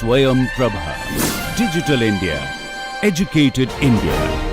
Swayam Prabha. Digital India. Educated India.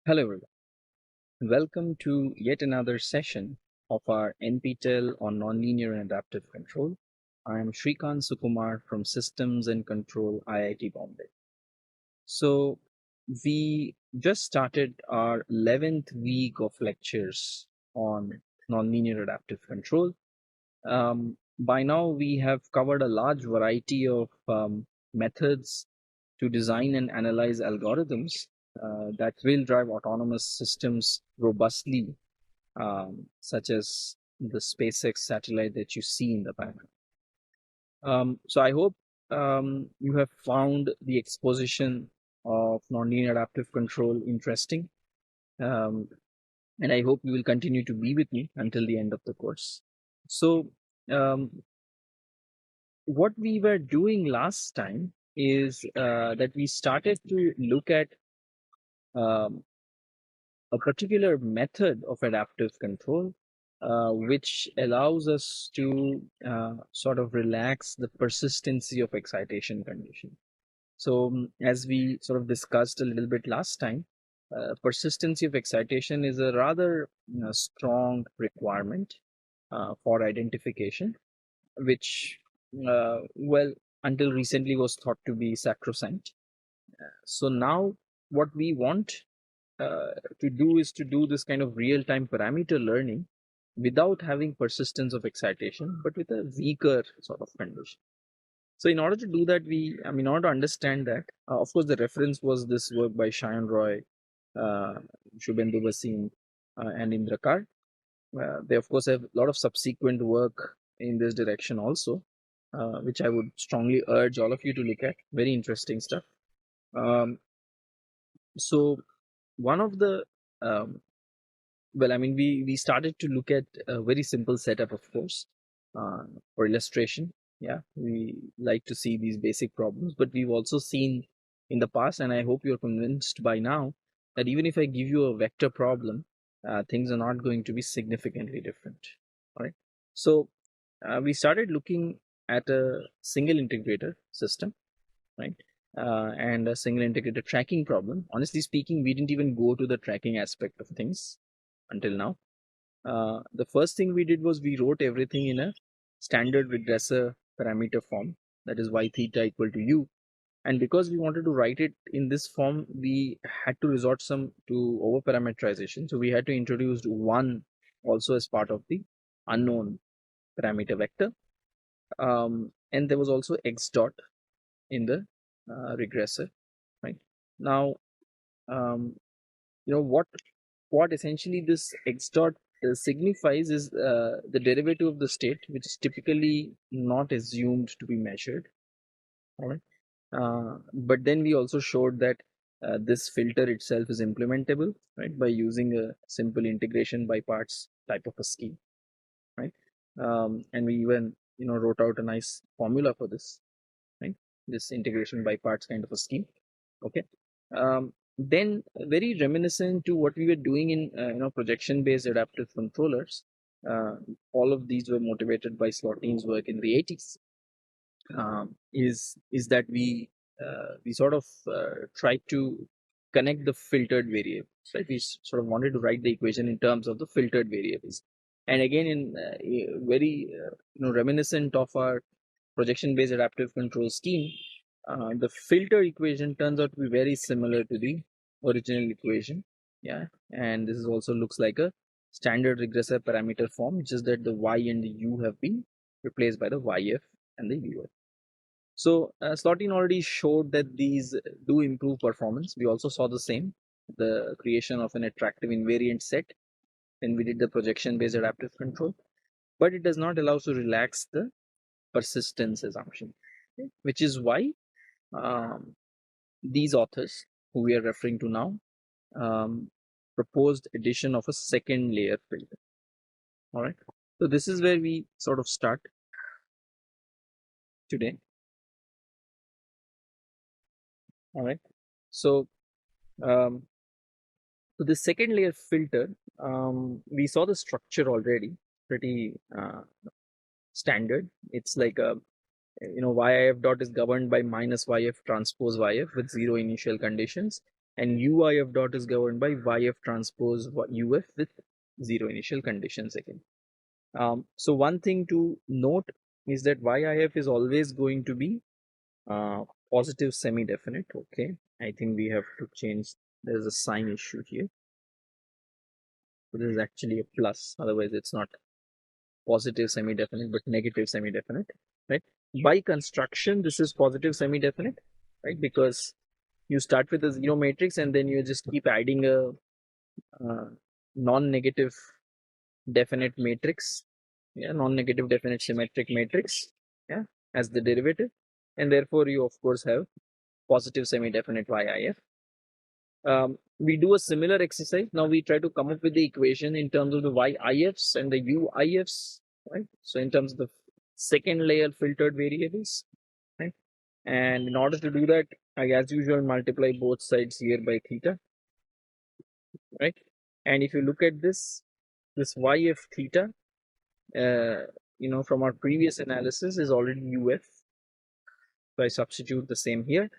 Hello everyone. Welcome to yet another session of our NPTEL on Nonlinear and Adaptive Control. I am Shrikant Sukumar from Systems and Control, IIT Bombay. So we just started our 11th week of lectures on Nonlinear Adaptive Control. By now we have covered a large variety of methods to design and analyze algorithms that will drive autonomous systems robustly, such as the SpaceX satellite that you see in the background. So I hope you have found the exposition of nonlinear adaptive control interesting, and I hope you will continue to be with me until the end of the course. So what we were doing last time is that we started to look at um, a particular method of adaptive control, which allows us to sort of relax the persistency of excitation condition. So, as we sort of discussed a little bit last time, persistency of excitation is a rather strong requirement for identification, which, well, until recently was thought to be sacrosanct. So now, what we want to do is to do this kind of real-time parameter learning without having persistence of excitation, but with a weaker sort of condition. So in order to do that, in order to understand that, of course, the reference was this work by Shayan Roy, Shubhendu Basin, and Indrakar. They, of course, have a lot of subsequent work in this direction also, which I would strongly urge all of you to look at. Very interesting stuff. So one of the we started to look at a very simple setup, of course, for illustration. Yeah, we like to see these basic problems, but we've also seen in the past, and I hope you're convinced by now, that even if I give you a vector problem, things are not going to be significantly different. All right. So we started looking at a single integrator system, right? And a single integrated tracking problem. Honestly speaking, we didn't even go to the tracking aspect of things until now. The first thing we did was we wrote everything in a standard regressor parameter form, that is y theta equal to u. And because we wanted to write it in this form, we had to resort to over parameterization. So we had to introduce 1 also as part of the unknown parameter vector. And there was also x dot in the regressor, right? Now, what essentially this x dot signifies is the derivative of the state, which is typically not assumed to be measured. All right. But then we also showed that this filter itself is implementable, right, by using a simple integration by parts type of a scheme, right? And we even wrote out a nice formula for this, right? This integration by parts kind of a scheme. Okay. Then very reminiscent to what we were doing in projection based adaptive controllers. All of these were motivated by Slotni's work in the 80s. Is that we sort of tried to connect the filtered variables, right? We sort of wanted to write the equation in terms of the filtered variables, and again in very reminiscent of our projection based adaptive control scheme, the filter equation turns out to be very similar to the original equation. Yeah, and this is also looks like a standard regressor parameter form, just that the y and the u have been replaced by the yf and the uf. So Slotin already showed that these do improve performance. We also saw the same, the creation of an attractive invariant set when we did the projection based adaptive control, but it does not allow us to relax the persistence assumption, okay? Which is why these authors, who we are referring to now, proposed addition of a second layer filter. All right. So this is where we sort of start today. All right. So, so the second layer filter, we saw the structure already, pretty standard. It's like a, YIF dot is governed by minus YF transpose YF with zero initial conditions, and UIF dot is governed by YF transpose UF with zero initial conditions again. So one thing to note is that YIF is always going to be positive semi-definite. Okay, I think we have to change. There's a sign issue here. So this is actually a plus. Otherwise, it's not positive semi-definite, but negative semi-definite, right? By construction, this is positive semi-definite, right? Because you start with a zero matrix and then you just keep adding a non-negative definite matrix, yeah, non-negative definite symmetric matrix, yeah, as the derivative, and therefore you of course have positive semi-definite YIF. We do a similar exercise. Now we try to come up with the equation in terms of the YIFs and the UIFs, right? So in terms of the second layer filtered variables, right? And in order to do that, I as usual multiply both sides here by theta, right? And if you look at this YF theta, from our previous analysis is already UF. So I substitute the same here.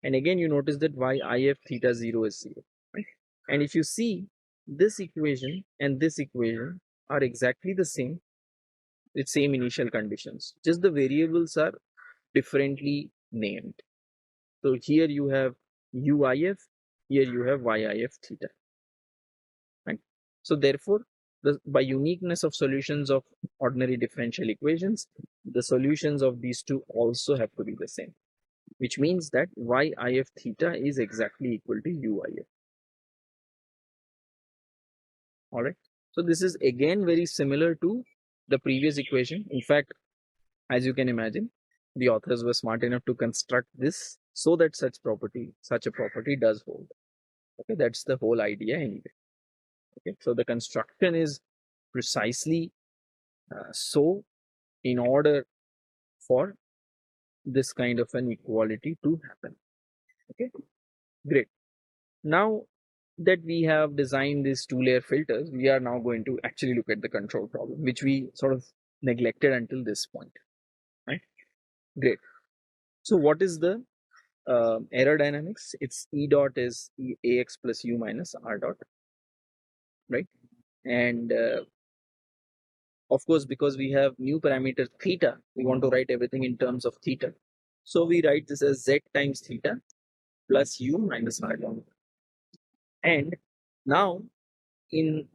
And again, you notice that YIF theta 0 is 0. Right? And if you see, this equation and this equation are exactly the same with same initial conditions. Just the variables are differently named. So here you have UIF, here you have YIF theta. Right? So therefore, by uniqueness of solutions of ordinary differential equations, the solutions of these two also have to be the same, which means that YIF theta is exactly equal to UIF. All right. So this is again very similar to the previous equation. In fact, as you can imagine, the authors were smart enough to construct this so that such a property does hold. Okay, that's the whole idea anyway. Okay, so the construction is precisely so in order for this kind of an equality to happen. Okay, great. Now that we have designed these two layer filters, we are now going to actually look at the control problem, which we sort of neglected until this point, right? Great. So what is the error dynamics? It's E dot is AX plus U minus R dot, right? And of course, because we have new parameter theta, we want to write everything in terms of theta. So we write this as Z times theta plus U minus R dot. And now, in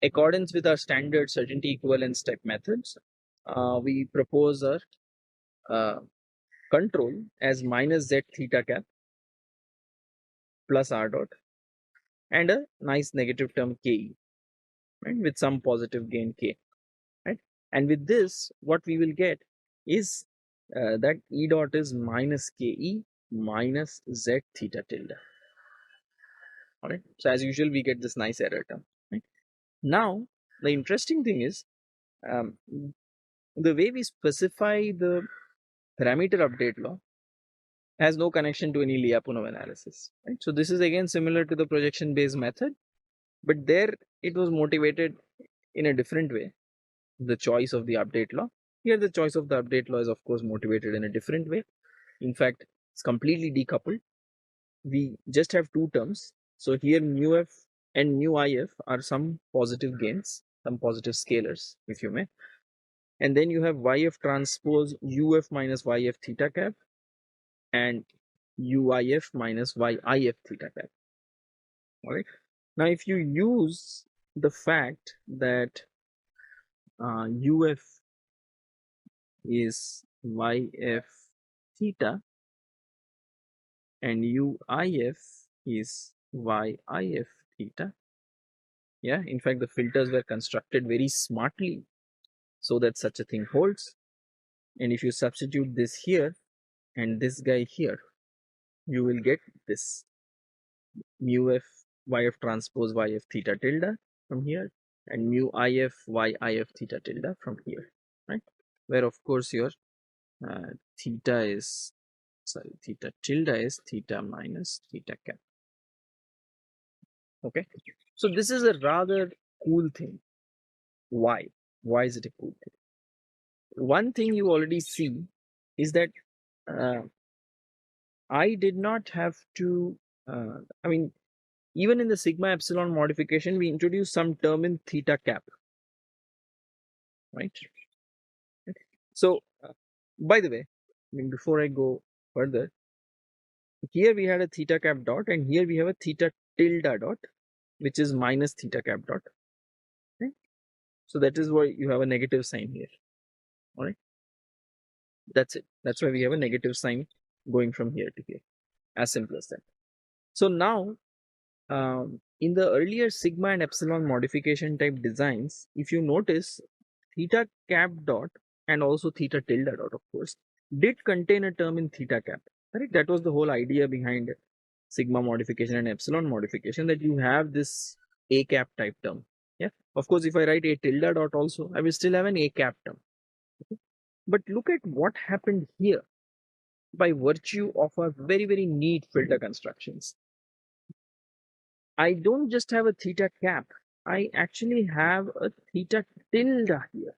accordance with our standard certainty equivalence step methods, we propose our control as minus Z theta cap plus R dot and a nice negative term Ke, right, with some positive gain K, right? And with this, what we will get is that E dot is minus Ke minus Z theta tilde. All right. So as usual, we get this nice error term. Right? Now, the interesting thing is the way we specify the parameter update law has no connection to any Lyapunov analysis. Right? So this is again similar to the projection based method, but there it was motivated in a different way, the choice of the update law. Here the choice of the update law is of course motivated in a different way. In fact, it's completely decoupled. We just have two terms. So here mu f and mu if are some positive gains, some positive scalars, if you may. And then you have YF transpose UF minus YF theta cap and UIF minus YIF theta cap. All right. Now, if you use the fact that UF is YF theta and UIF is YIF theta. Yeah, in fact, the filters were constructed very smartly so that such a thing holds. And if you substitute this here and this guy here, you will get this. mu f yf transpose yf theta tilde from here, and mu if if theta tilde from here, right? Where of course your theta is, sorry, theta tilde is theta minus theta cap. Okay, so this is a rather cool thing. Why? Why is it a cool thing? One thing you already see is that uh, I did not have to, I mean, even in the sigma epsilon modification, we introduced some term in theta cap, right? So, by the way, I mean, before I go further, here we had a theta cap dot, and here we have a theta tilde dot, which is minus theta cap dot. Okay? So that is why you have a negative sign here. All right, that's it. That's why we have a negative sign going from here to here. As simple as that. So now, in the earlier sigma and epsilon modification type designs, if you notice, theta cap dot and also theta tilde dot, of course, did contain a term in theta cap. Right? That was the whole idea behind sigma modification and epsilon modification, that you have this a cap type term. Yeah. Of course, if I write a tilde dot also, I will still have an a cap term. Okay? But look at what happened here by virtue of a very, very neat filter constructions. I don't just have a theta cap, I actually have a theta tilde here.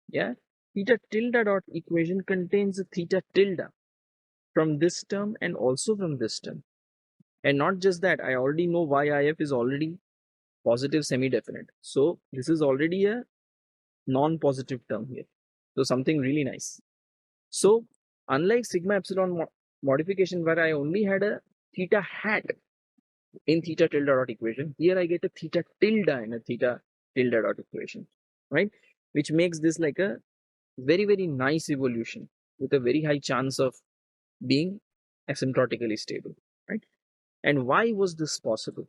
Yeah, theta tilde dot equation contains a theta tilde from this term and also from this term. And not just that, I already know YIF is already positive semi-definite. So this is already a non-positive term here. So something really nice. So unlike sigma epsilon modification where I only had a theta hat in theta tilde dot equation, here I get a theta tilde in a theta tilde dot equation, right? Which makes this like a very, very nice evolution with a very high chance of being asymptotically stable, right? And why was this possible?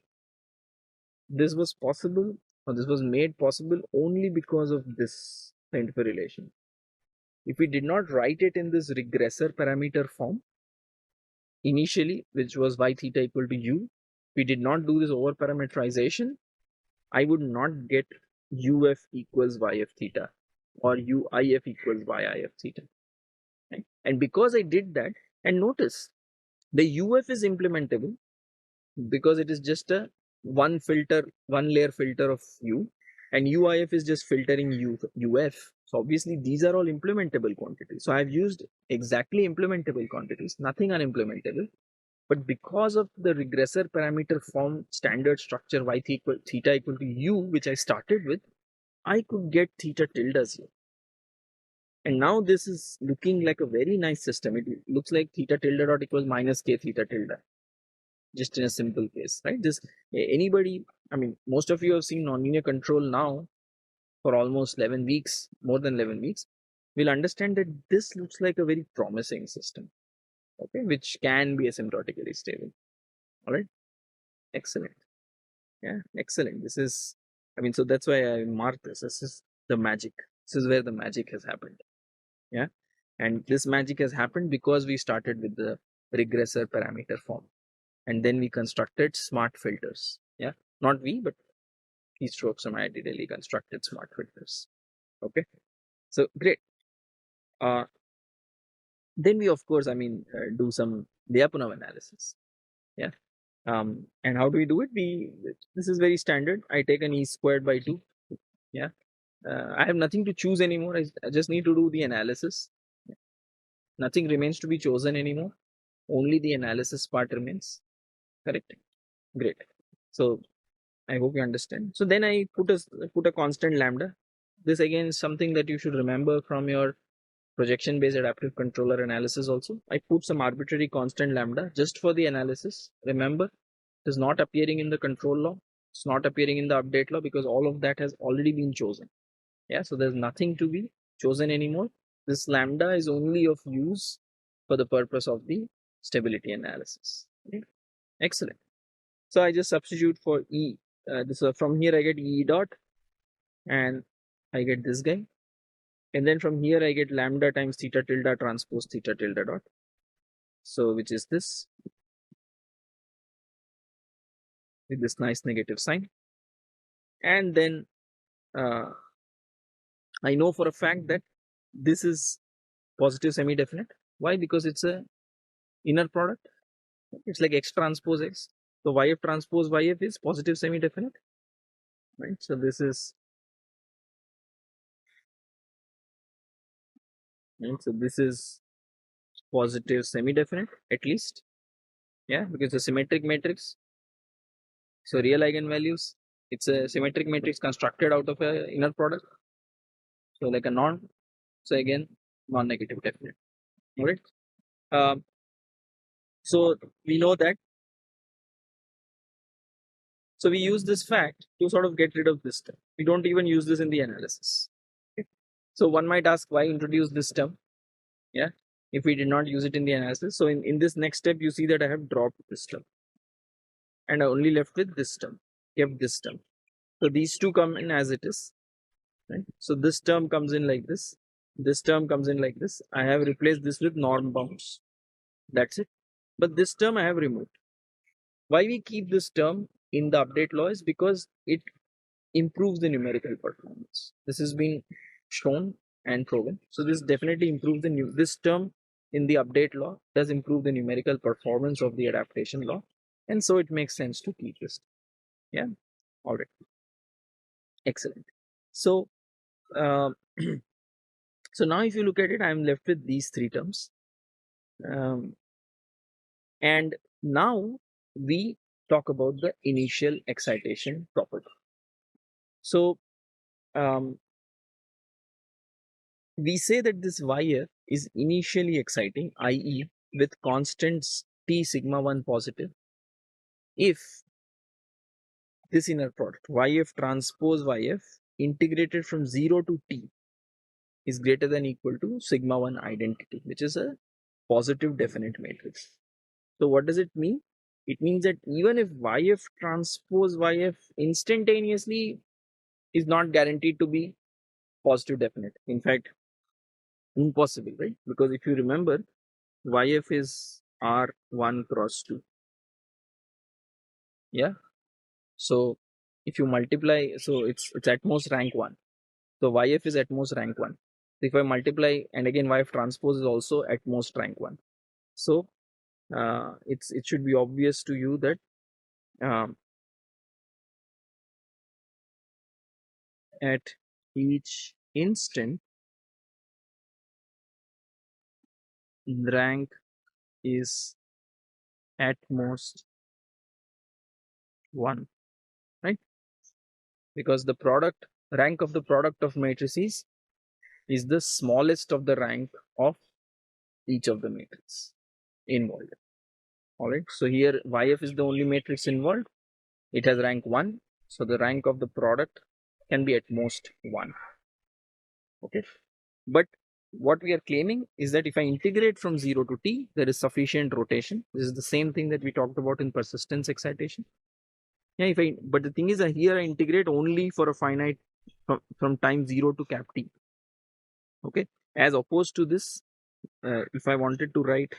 This was possible, or this was made possible only because of this kind of a relation. If we did not write it in this regressor parameter form initially, which was y theta equal to u, we did not do this over parameterization, I would not get uf equals yf theta or uif equals yif theta. Right? And because I did that, and notice the uf is implementable because it is just a one layer filter of u, and uif is just filtering uf. So obviously these are all implementable quantities. So I've used exactly implementable quantities, nothing unimplementable. But because of the regressor parameter form standard structure y theta equal to u, which I started with, I could get theta tildes here. And now this is looking like a very nice system. It looks like theta tilde dot equals minus k theta tilde, just in a simple case, right? This anybody, I mean, most of you have seen nonlinear control now for almost 11 weeks, more than 11 weeks, will understand that this looks like a very promising system, okay, which can be asymptotically stable. All right, excellent. Yeah, excellent. This is, I mean, so that's why I marked this. This is the magic. This is where the magic has happened. Yeah, and this magic has happened because we started with the regressor parameter form, and then we constructed smart filters. Yeah, not we, but keystrokes from IIT Delhi constructed smart filters. Okay, so great. Then we, of course, I mean, do some Lyapunov analysis. Yeah. And how do we do it? This is very standard. I take an e squared by 2. Yeah. I have nothing to choose anymore. I just need to do the analysis. Nothing remains to be chosen anymore. Only the analysis part remains. Correct. Great. So I hope you understand. So then I put a constant lambda. This again is something that you should remember from your projection based adaptive controller analysis also. I put some arbitrary constant lambda just for the analysis. Remember, it is not appearing in the control law. It's not appearing in the update law because all of that has already been chosen. Yeah, so there's nothing to be chosen anymore. This lambda is only of use for the purpose of the stability analysis. Okay? Excellent. So I just substitute for E. From here I get E dot, and I get this guy. And then from here I get lambda times theta tilde transpose theta tilde dot. So which is this. with this nice negative sign. And then I know for a fact that this is positive semi-definite. Why? Because it's a inner product. It's like X transpose X. So YF transpose YF is positive semi-definite, right? So this is right. So this is positive semi-definite at least, yeah, because the symmetric matrix. So real eigenvalues, it's a symmetric matrix constructed out of a inner product. So like a non. So again, non-negative definite. All right. Um, so we know that. So we use this fact to sort of get rid of this term. We don't even use this in the analysis. Okay. So one might ask, why introduce this term? Yeah, if we did not use it in the analysis. So in this next step, you see that I have dropped this term and I only left with this term, kept this term. So these two come in as it is, right? So this term comes in like this term comes in like this. I have replaced this with norm bounds. That's it. But this term I have removed. Why we keep this term in the update law is because it improves the numerical performance. This has been shown and proven. So this definitely improves this term in the update law does improve the numerical performance of the adaptation law, and so it makes sense to keep this. Yeah, all right, excellent. So, um, so now if you look at it, I'm left with these three terms, and now we talk about the initial excitation property. So um, we say that this YF is initially exciting, i.e. with constants T sigma 1 positive, if this inner product YF transpose YF integrated from 0 to T is greater than equal to sigma 1 identity, which is a positive definite matrix. So what does it mean? It means that even if YF transpose YF instantaneously is not guaranteed to be positive definite. In fact, impossible, right? Because if you remember, YF is R1 cross 2. Yeah. So if you multiply, so it's at most rank 1. So YF is at most rank 1. So if I multiply, and again YF transpose is also at most rank 1. So it should be obvious to you that at each instant rank is at most 1, right? Because the product rank of the product of matrices is the smallest of the rank of each of the matrices involved. All right. So here YF is the only matrix involved. It has rank 1. So the rank of the product can be at most 1. Okay. But what we are claiming is that if I integrate from 0 to T, there is sufficient rotation. This is the same thing that we talked about in persistence excitation. Yeah, but the thing is that here I integrate only for a finite from time 0 to cap T. Okay. As opposed to this, if I wanted to write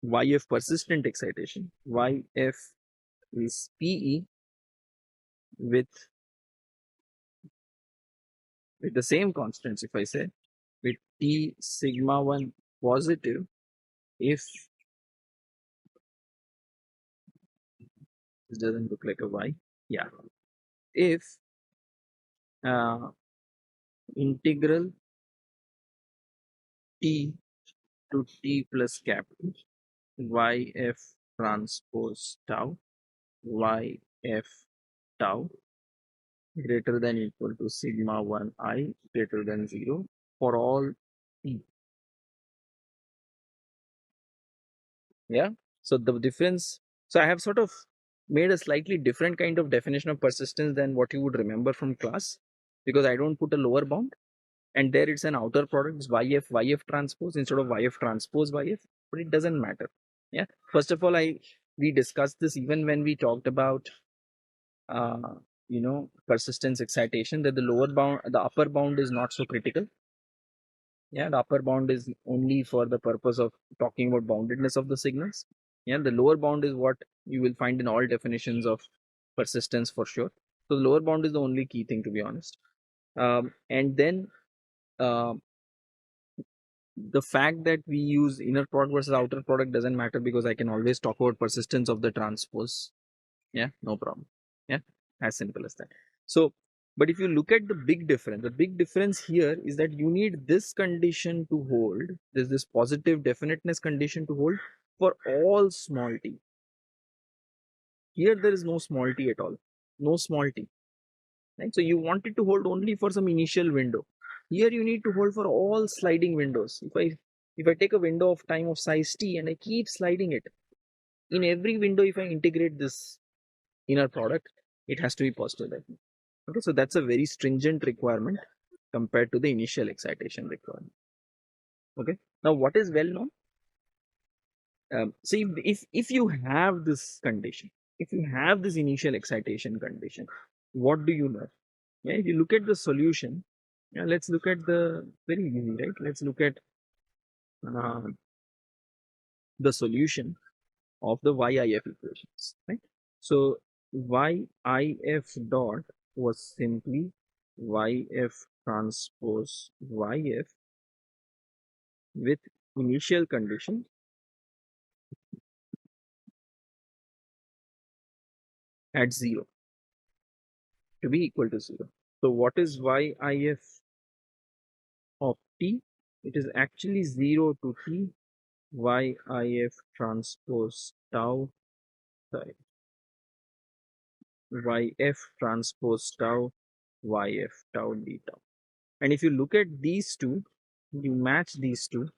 YF persistent excitation, YF is PE with the same constants, if I say, with T sigma 1 positive, if this doesn't look like a Y, yeah, if uh, integral T to T plus cap YF transpose tau, YF tau greater than equal to sigma 1 I greater than 0 for all T. Yeah. So the difference, so I have sort of made a slightly different kind of definition of persistence than what you would remember from class, because I don't put a lower bound, and there it's an outer product, it's YF transpose instead of YF transpose YF, but it doesn't matter. Yeah. First of all, we discussed this even when we talked about uh, persistence excitation, that the upper bound is not so critical. Yeah, the upper bound is only for the purpose of talking about boundedness of the signals. Yeah, the lower bound is what you will find in all definitions of persistence for sure. So the lower bound is the only key thing, to be honest. And then uh, the fact that we use inner product versus outer product doesn't matter, because I can always talk about persistence of the transpose. Yeah, no problem. Yeah, as simple as that. So, but if you look at the big difference here is that you need this condition to hold. There's this positive definiteness condition to hold for all small t. Here there is no small t at all. No small t. Right? So you want it to hold only for some initial window. Here you need to hold for all sliding windows. If I take a window of time of size t and I keep sliding it, in every window, if I integrate this inner product, it has to be positive. Okay, so that's a very stringent requirement compared to the initial excitation requirement. Okay, now what is well known? See, if you have this condition, if you have this initial excitation condition, what do you know? Yeah, if you look at the solution, yeah, let's look at the very easy, right? Let's look at uh, the solution of the YIF equations, right? So YIF dot was simply YF transpose YF with initial condition at 0 to be equal to 0. So what is YIF of t? It is actually 0 to t YIF transpose tau, sorry, YF transpose tau YF tau d tau. And if you look at these two, you match these two,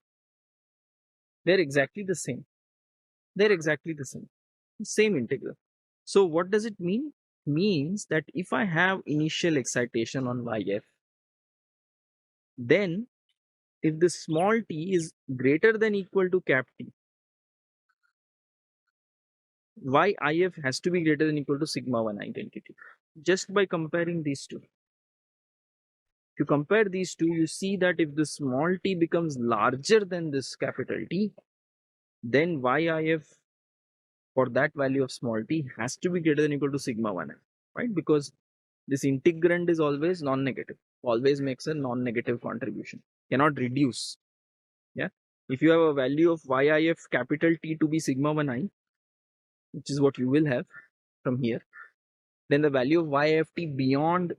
they're exactly the same. They're exactly the same integral. So what does it mean? Means that if I have initial excitation on YF, then if the small t is greater than equal to cap T, YIF has to be greater than equal to sigma 1 identity. Just by comparing these two. If you compare these two, you see that if the small t becomes larger than this capital T, then YIF for that value of small t has to be greater than equal to sigma 1, right? Because this integrand is always non-negative, always makes a non-negative contribution, cannot reduce. Yeah. If you have a value of YIF capital T to be sigma 1i, which is what you will have from here, then the value of YIF beyond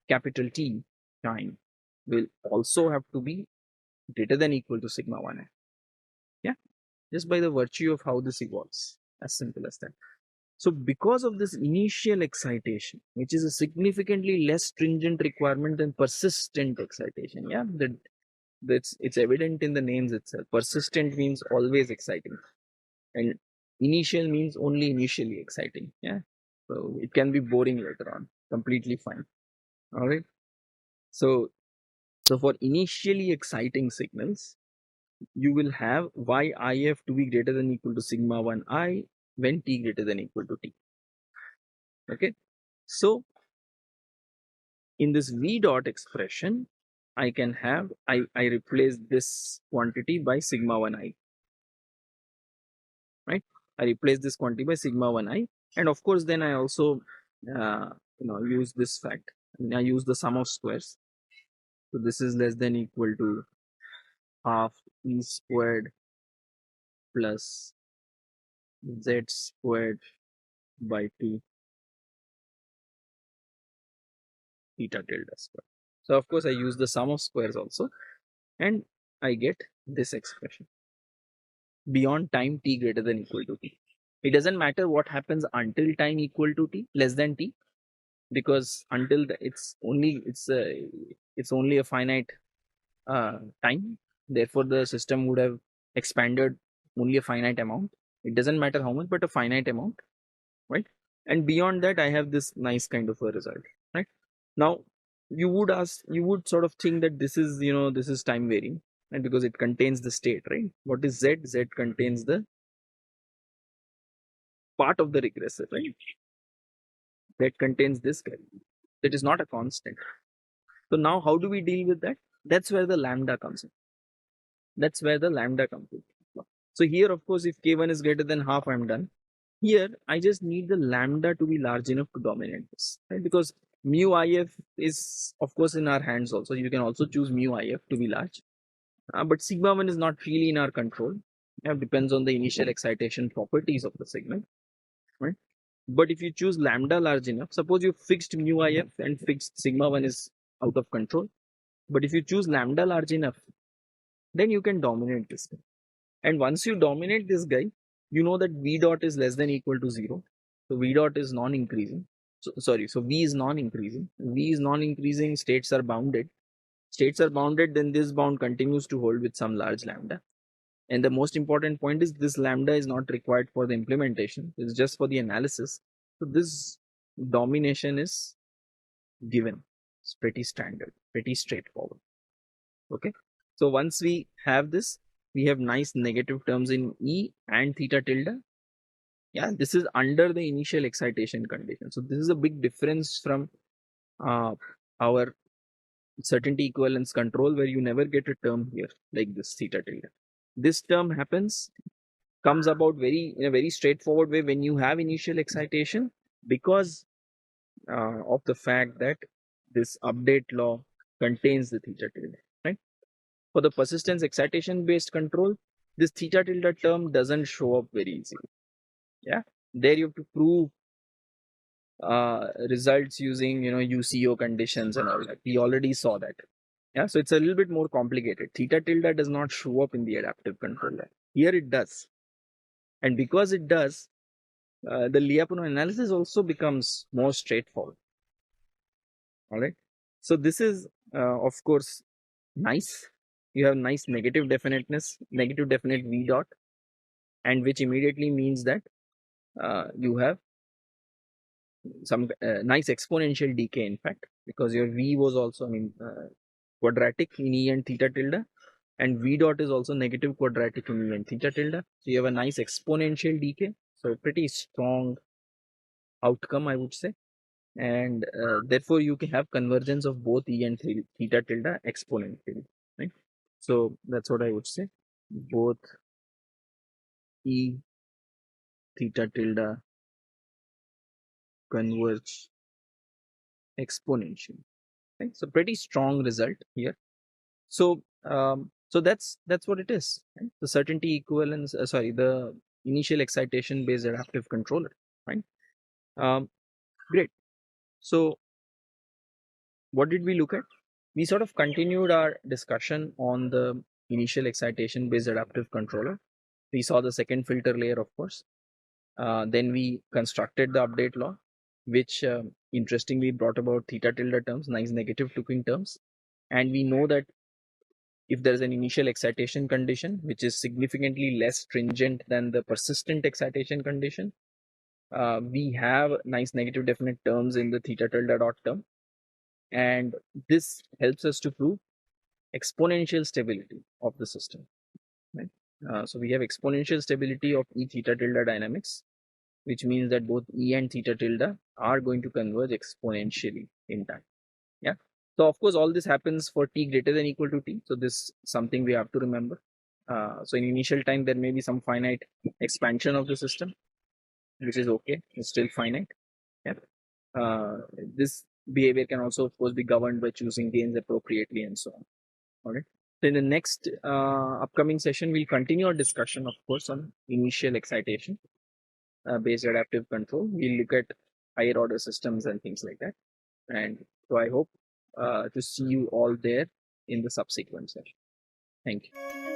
capital T time will also have to be greater than equal to sigma 1i. Yeah. Just by the virtue of how this evolves. As simple as that. So because of this initial excitation, which is a significantly less stringent requirement than persistent excitation, yeah, it's evident in the names itself. Persistent means always exciting, and initial means only initially exciting. Yeah, so it can be boring later on. Completely fine. All right. So for initially exciting signals, you will have YIF to be greater than equal to sigma 1i when t greater than equal to t. Okay. So in this V dot expression, I can have, I replace this quantity by sigma 1i, right? I replace this quantity by sigma 1i. And of course, then I also, use this fact. I use the sum of squares. So this is less than equal to half e squared plus z squared by 2 theta tilde square. So of course, I use the sum of squares also, and I get this expression beyond time t greater than equal to t. It doesn't matter what happens until time equal to t, less than t, because until it's only a finite time. Therefore, the system would have expanded only a finite amount. It doesn't matter how much, but a finite amount, right? And beyond that, I have this nice kind of a result, right? Now, you would sort of think that this is time varying, and because it contains the state, right? What is z? Z contains the part of the regressor, right? That contains this value. That is not a constant. So now how do we deal with that? That's where the lambda comes in. That's where the lambda comes in. So here, of course, if k1 is greater than half, I'm done. Here, I just need the lambda to be large enough to dominate this, right? Because mu if is, of course, in our hands also. You can also choose mu if to be large. But sigma 1 is not really in our control. It depends on the initial excitation properties of the signal, right? But if you choose lambda large enough, suppose you fixed mu if and fixed sigma 1 is out of control. But if you choose lambda large enough, then you can dominate this guy. And once you dominate this guy, you know that v dot is less than equal to 0. So v dot is non-increasing. So v is non-increasing. V is non-increasing, states are bounded. States are bounded, then this bound continues to hold with some large lambda. And the most important point is this lambda is not required for the implementation. It's just for the analysis. So this domination is given. It's pretty standard, pretty straightforward. Okay. So once we have this, we have nice negative terms in E and theta tilde. Yeah, this is under the initial excitation condition. So this is a big difference from our certainty equivalence control, where you never get a term here like this theta tilde. This term comes about in a very straightforward way when you have initial excitation, because of the fact that this update law contains the theta tilde, right? For the persistence excitation based control, this theta tilde term doesn't show up very easily. Yeah, there you have to prove results using UCO conditions and all that. We already saw that. Yeah, so it's a little bit more complicated. Theta tilde does not show up in the adaptive controller. Here it does, and because it does, the Lyapunov analysis also becomes more straightforward. All right. So this is, of course, nice. You have nice negative definiteness, negative definite v dot, and which immediately means that you have some nice exponential decay, in fact, because your v was also, quadratic in E and theta tilde, and v dot is also negative quadratic in E and theta tilde. So you have a nice exponential decay. So a pretty strong outcome, I would say. And therefore you can have convergence of both E and theta tilde exponentially, right? So that's what I would say. Both E theta tilde converge exponentially, right? So pretty strong result here. So that's what it is, right? The certainty equivalence, the initial excitation based adaptive controller, right? Great. So what did we look at? We sort of continued our discussion on the initial excitation based adaptive controller. We saw the second filter layer, of course. Then we constructed the update law, which interestingly brought about theta tilde terms, nice negative looking terms. And we know that if there is an initial excitation condition, which is significantly less stringent than the persistent excitation condition, we have nice negative definite terms in the theta tilde dot term. And this helps us to prove exponential stability of the system, right? So we have exponential stability of E theta tilde dynamics, which means that both E and theta tilde are going to converge exponentially in time. Yeah. So of course, all this happens for t greater than equal to t. So this is something we have to remember. So in initial time, there may be some finite expansion of the system, which is okay. It's still finite. Yeah. This behavior can also, of course, be governed by choosing gains appropriately and so on. All right. So in the next upcoming session, we'll continue our discussion, of course, on initial excitation based adaptive control. We'll look at higher order systems and things like that. And so I hope to see you all there in the subsequent session. Thank you.